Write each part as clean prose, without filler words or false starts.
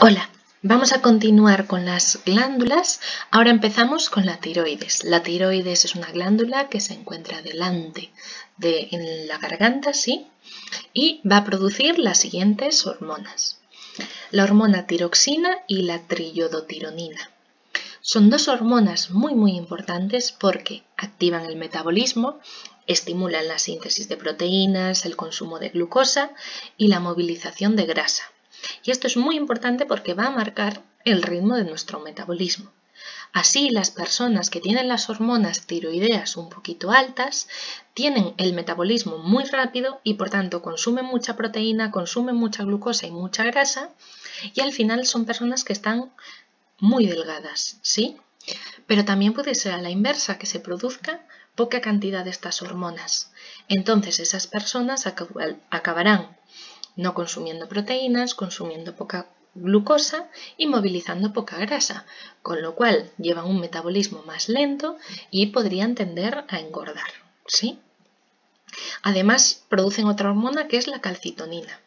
Hola, vamos a continuar con las glándulas. Ahora empezamos con la tiroides. La tiroides es una glándula que se encuentra delante en la garganta, ¿sí? Y va a producir las siguientes hormonas. La hormona tiroxina y la triiodotironina. Son dos hormonas muy importantes porque activan el metabolismo, estimulan la síntesis de proteínas, el consumo de glucosa y la movilización de grasa. Y esto es muy importante porque va a marcar el ritmo de nuestro metabolismo. Así, las personas que tienen las hormonas tiroideas un poquito altas tienen el metabolismo muy rápido y por tanto consumen mucha proteína, consumen mucha glucosa y mucha grasa y al final son personas que están muy delgadas, ¿sí? Pero también puede ser a la inversa, que se produzca poca cantidad de estas hormonas. Entonces esas personas acabarán no consumiendo proteínas, consumiendo poca glucosa y movilizando poca grasa, con lo cual llevan un metabolismo más lento y podrían tender a engordar, ¿sí? Además, producen otra hormona que es la calcitonina.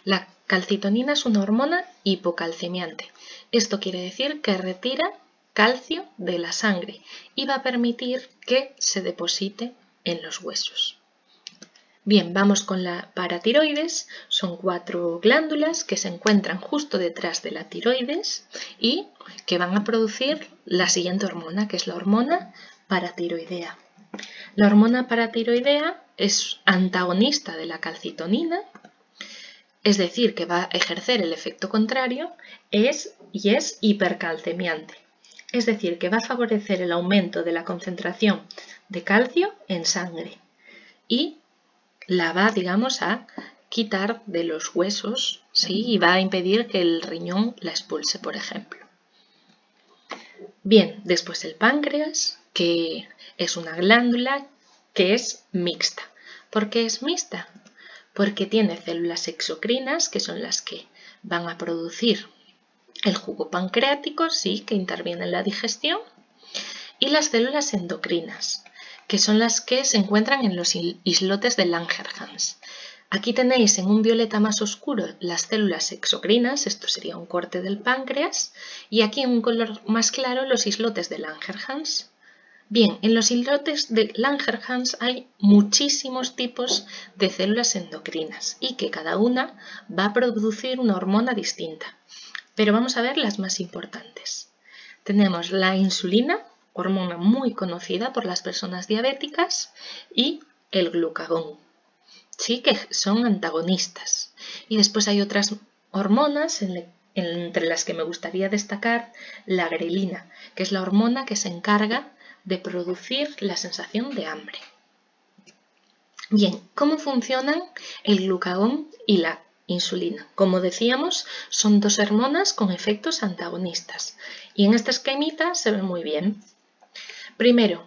La calcitonina es una hormona hipocalcemiante. Esto quiere decir que retira calcio de la sangre y va a permitir que se deposite en los huesos. Bien, vamos con la paratiroides. Son 4 glándulas que se encuentran justo detrás de la tiroides y que van a producir la siguiente hormona, que es la hormona paratiroidea. La hormona paratiroidea es antagonista de la calcitonina, es decir, que va a ejercer el efecto contrario, y es hipercalcemiante. Es decir, que va a favorecer el aumento de la concentración de calcio en sangre y la va, digamos, a quitar de los huesos, ¿sí? Y va a impedir que el riñón la expulse, por ejemplo. Bien, después el páncreas, que es una glándula que es mixta. ¿Por qué es mixta? Porque tiene células exocrinas, que son las que van a producir el jugo pancreático, sí, que interviene en la digestión, y las células endocrinas, que son las que se encuentran en los islotes de Langerhans. Aquí tenéis en un violeta más oscuro las células exocrinas, esto sería un corte del páncreas, y aquí en un color más claro los islotes de Langerhans. Bien, en los islotes de Langerhans hay muchísimos tipos de células endocrinas y que cada una va a producir una hormona distinta. Pero vamos a ver las más importantes. Tenemos la insulina, hormona muy conocida por las personas diabéticas, y el glucagón, sí, que son antagonistas. Y después hay otras hormonas, entre las que me gustaría destacar la grelina, que es la hormona que se encarga de producir la sensación de hambre. Bien, ¿cómo funcionan el glucagón y la insulina? Como decíamos, son dos hormonas con efectos antagonistas. Y en esta esquemita se ve muy bien. Primero,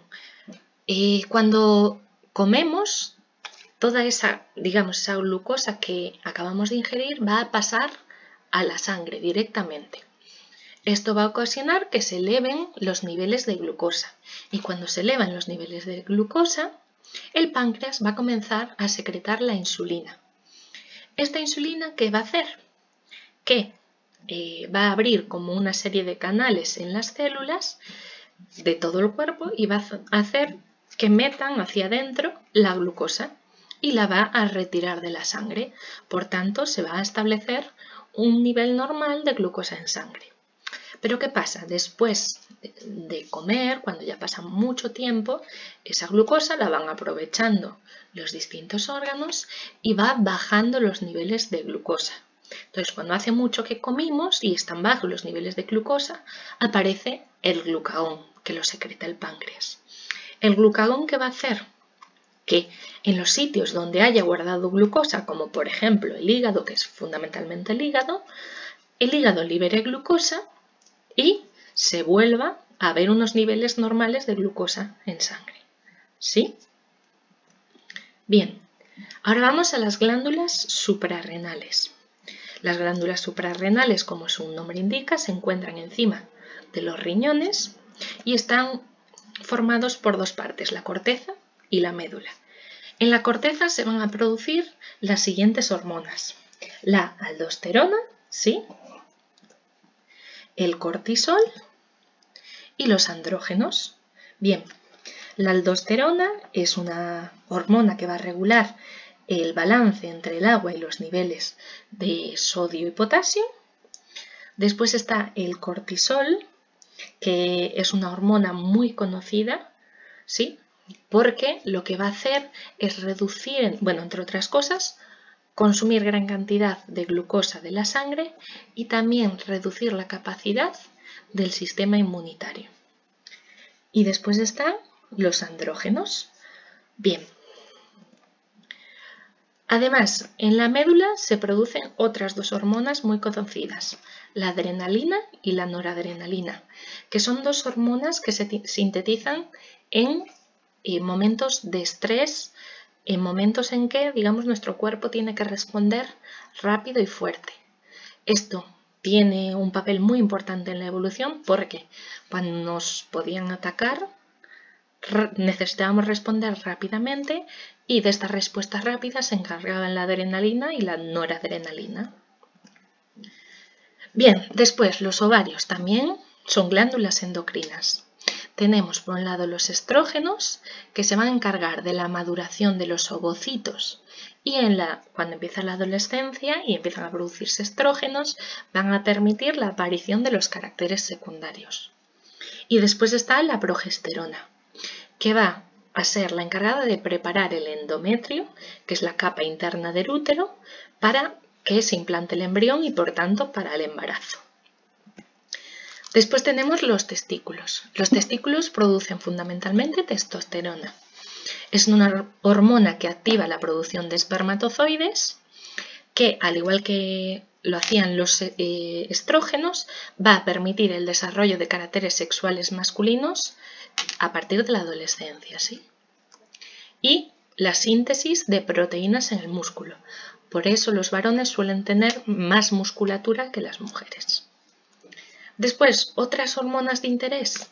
cuando comemos, toda esa, digamos, esa glucosa que acabamos de ingerir va a pasar a la sangre directamente. Esto va a ocasionar que se eleven los niveles de glucosa y cuando se elevan los niveles de glucosa, el páncreas va a comenzar a secretar la insulina. ¿Esta insulina qué va a hacer? Que va a abrir como una serie de canales en las células de todo el cuerpo y va a hacer que metan hacia adentro la glucosa y la va a retirar de la sangre. Por tanto, se va a establecer un nivel normal de glucosa en sangre. Pero ¿qué pasa? Después de comer, cuando ya pasa mucho tiempo, esa glucosa la van aprovechando los distintos órganos y va bajando los niveles de glucosa. Entonces, cuando hace mucho que comimos y están bajos los niveles de glucosa, aparece el glucagón, que lo secreta el páncreas. ¿El glucagón qué va a hacer? Que en los sitios donde haya guardado glucosa, como por ejemplo el hígado, que es fundamentalmente el hígado libere glucosa y se vuelva a ver unos niveles normales de glucosa en sangre. ¿Sí? Bien, ahora vamos a las glándulas suprarrenales. Las glándulas suprarrenales, como su nombre indica, se encuentran encima de los riñones y están formados por dos partes, la corteza y la médula. En la corteza se van a producir las siguientes hormonas. La aldosterona, ¿sí? el cortisol y los andrógenos. Bien, la aldosterona es una hormona que va a regular el balance entre el agua y los niveles de sodio y potasio. Después está el cortisol, que es una hormona muy conocida, ¿sí? Porque lo que va a hacer es reducir, bueno, entre otras cosas, consumir gran cantidad de glucosa de la sangre y también reducir la capacidad del sistema inmunitario. Y después están los andrógenos. Bien. Además, en la médula se producen otras dos hormonas muy conocidas, la adrenalina y la noradrenalina, que son dos hormonas que se sintetizan en momentos de estrés, en momentos en que, digamos, nuestro cuerpo tiene que responder rápido y fuerte. Esto tiene un papel muy importante en la evolución porque cuando nos podían atacar necesitábamos responder rápidamente y de estas respuestas rápidas se encargaban la adrenalina y la noradrenalina. Bien, después los ovarios también son glándulas endocrinas. Tenemos por un lado los estrógenos, que se van a encargar de la maduración de los ovocitos y cuando empieza la adolescencia y empiezan a producirse estrógenos, van a permitir la aparición de los caracteres secundarios. Y después está la progesterona, que va a ser la encargada de preparar el endometrio, que es la capa interna del útero, para que se implante el embrión y por tanto para el embarazo. Después tenemos los testículos. Los testículos producen fundamentalmente testosterona. Es una hormona que activa la producción de espermatozoides, que al igual que lo hacían los estrógenos, va a permitir el desarrollo de caracteres sexuales masculinos a partir de la adolescencia, ¿sí? Y la síntesis de proteínas en el músculo. Por eso los varones suelen tener más musculatura que las mujeres. Después, otras hormonas de interés.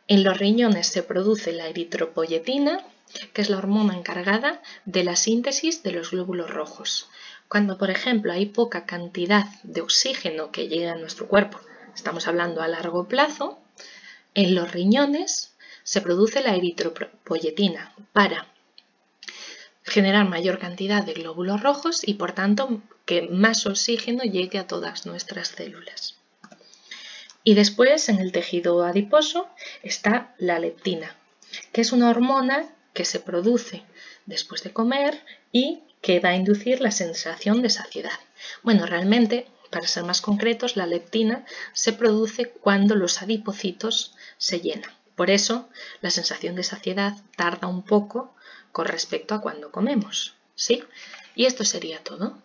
En los riñones se produce la eritropoyetina, que es la hormona encargada de la síntesis de los glóbulos rojos. Cuando, por ejemplo, hay poca cantidad de oxígeno que llega a nuestro cuerpo, estamos hablando a largo plazo, en los riñones se produce la eritropoyetina para generar mayor cantidad de glóbulos rojos y, por tanto, que más oxígeno llegue a todas nuestras células. Y después, en el tejido adiposo, está la leptina, que es una hormona que se produce después de comer y que va a inducir la sensación de saciedad. Bueno, realmente, para ser más concretos, la leptina se produce cuando los adipocitos se llenan. Por eso, la sensación de saciedad tarda un poco con respecto a cuando comemos, ¿sí? Y esto sería todo.